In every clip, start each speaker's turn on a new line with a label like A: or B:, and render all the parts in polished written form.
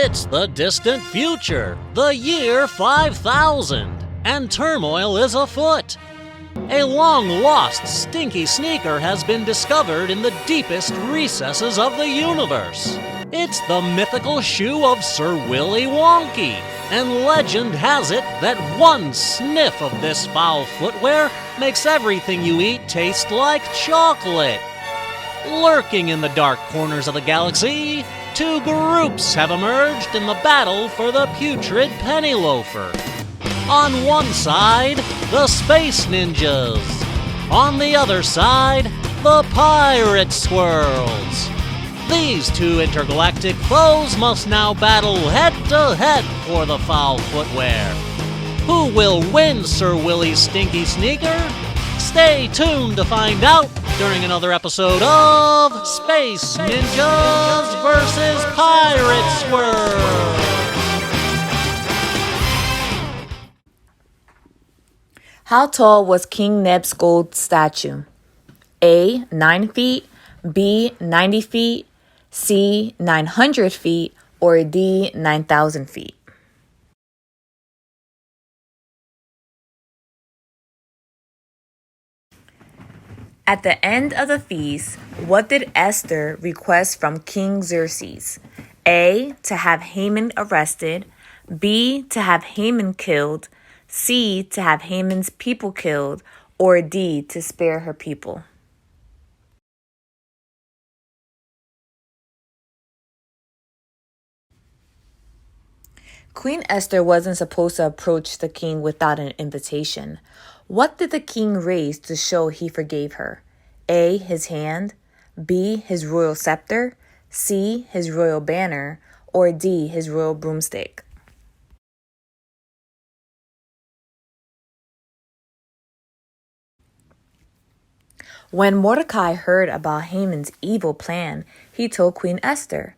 A: It's the distant future, the year 5000, and turmoil is afoot. A long-lost Stinky sneaker has been discovered in the deepest recesses of the universe. It's the mythical shoe of Sir Willy Wonky, and legend has it that one sniff of this foul footwear makes everything you eat taste like chocolate. Lurking in the dark corners of the galaxy, two groups have emerged in the battle for the putrid penny loafer. On one side, the Space Ninjas. On the other side, the Pirate Squirrels. These two intergalactic foes must now battle head-to-head for the foul footwear. Who will win Sir Willy's stinky sneaker? Stay tuned to find out during another episode of Space Ninjas vs. Pirate Squirrels.
B: How tall was King Neb's gold statue? A. 9 feet, B. 90 feet, C. 900 feet, or D. 9,000 feet? At the end of the feast, what did Esther request from King Xerxes? A. To have Haman arrested, B. To have Haman killed, C. To have Haman's people killed, or D. To spare her people? Queen Esther wasn't supposed to approach the king without an invitation. What did the king raise to show he forgave her? A. His hand, B. His royal scepter, C. His royal banner, or D. His royal broomstick? When Mordecai heard about Haman's evil plan, he told Queen Esther.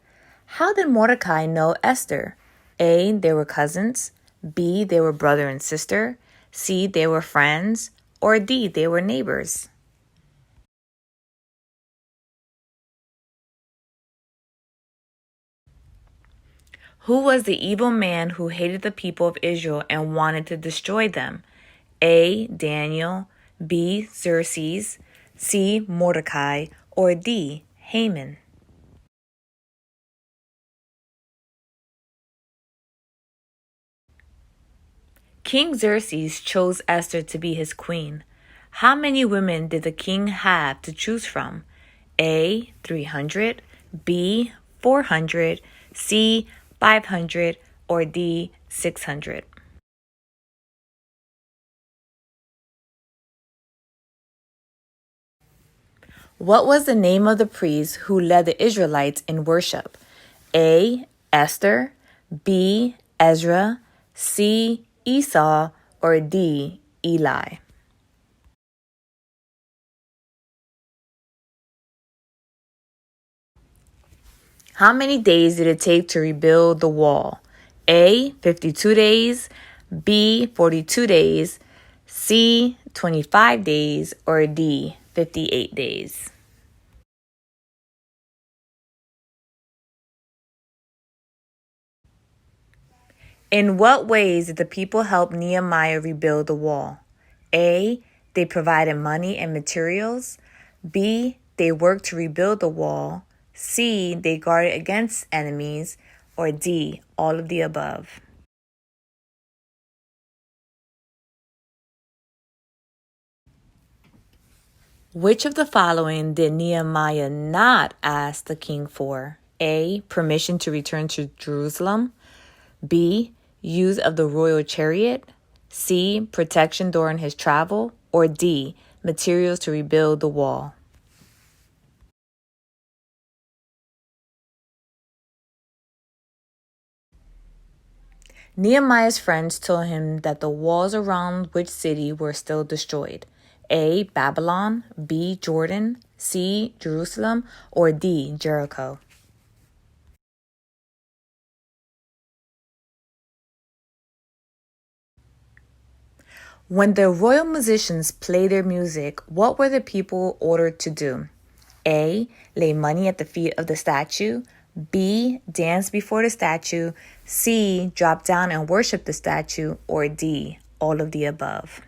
B: How did Mordecai know Esther? A. They were cousins, B. They were brother and sister, C. They were friends, or D. They were neighbors? Who was the evil man who hated the people of Israel and wanted to destroy them? A. Daniel, B. Xerxes, C. Mordecai, or D. Haman? King Xerxes chose Esther to be his queen. How many women did the king have to choose from? A. 300, B. 400, C. 500, or D. 600? What was the name of the priest who led the Israelites in worship? A. Esther, B. Ezra, C. Esau, or D. Eli? How many days did it take to rebuild the wall? A. 52 days, B. 42 days, C. 25 days, or D. 58 days? In what ways did the people help Nehemiah rebuild the wall? A. They provided money and materials. B. They worked to rebuild the wall. C. They guarded against enemies. Or D. All of the above? Which of the following did Nehemiah not ask the king for? A. Permission to return to Jerusalem. B. Use of the royal chariot, C. Protection during his travel, or D. Materials to rebuild the wall? Nehemiah's friends told him that the walls around which city were still destroyed? A. Babylon, B. Jordan, C. Jerusalem, or D. Jericho? When the royal musicians played their music, what were the people ordered to do? A. Lay money at the feet of the statue, B, dance before the statue, C, drop down and worship the statue, or D, all of the above?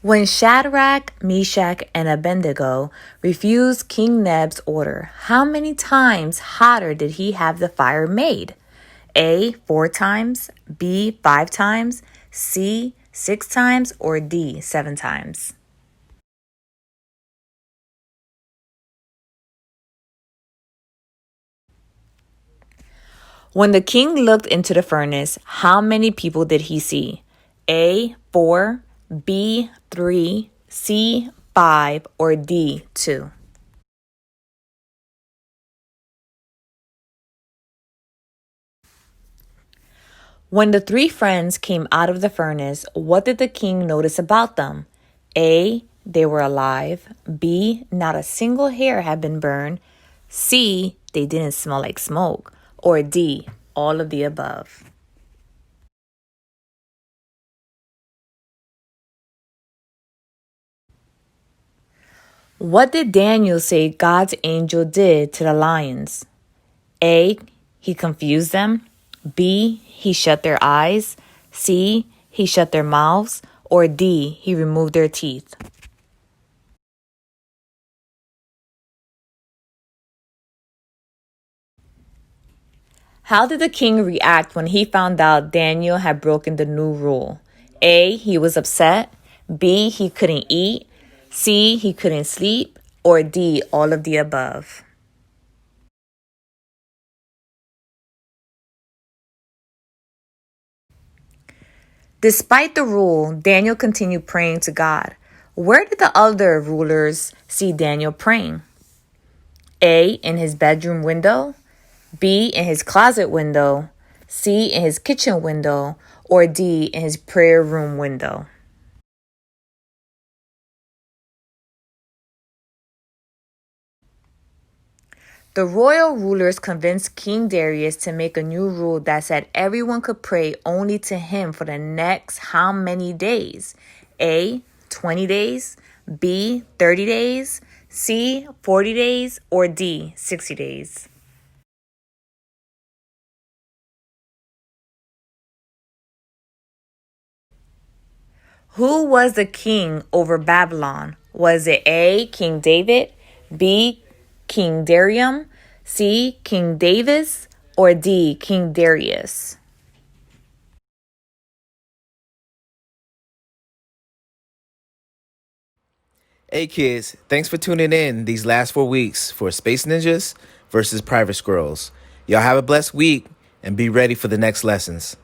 B: When Shadrach, Meshach, and Abednego refused King Neb's order, how many times hotter did he have the fire made? A, 4 times, B, 5 times, C, 6 times, or D, 7 times? When the king looked into the furnace, how many people did he see? A, 4, B, 3, C, 5, or D, 2? When the 3 friends came out of the furnace, what did the king notice about them? A, they were alive. B, not a single hair had been burned. C, they didn't smell like smoke. Or D, all of the above? What did Daniel say God's angel did to the lions? A, he confused them. B, he shut their eyes. C, he shut their mouths. Or D, he removed their teeth? How did the king react when he found out Daniel had broken the new rule? A, he was upset. B, he couldn't eat. C, he couldn't sleep. Or D, all of the above? Despite the rule, Daniel continued praying to God. Where did the other rulers see Daniel praying? A, in his bedroom window. B, in his closet window. C, in his kitchen window. Or D, in his prayer room window? The royal rulers convinced King Darius to make a new rule that said everyone could pray only to him for the next how many days? A, 20 days. B, 30 days. C, 40 days. Or D, 60 days? Who was the king over Babylon? Was it A, King David, B, King Darius, C, King Davis, or D, King Darius?
C: Hey kids, thanks for tuning in these last 4 weeks for Space Ninjas versus Private Squirrels. Y'all have a blessed week and be ready for the next lessons.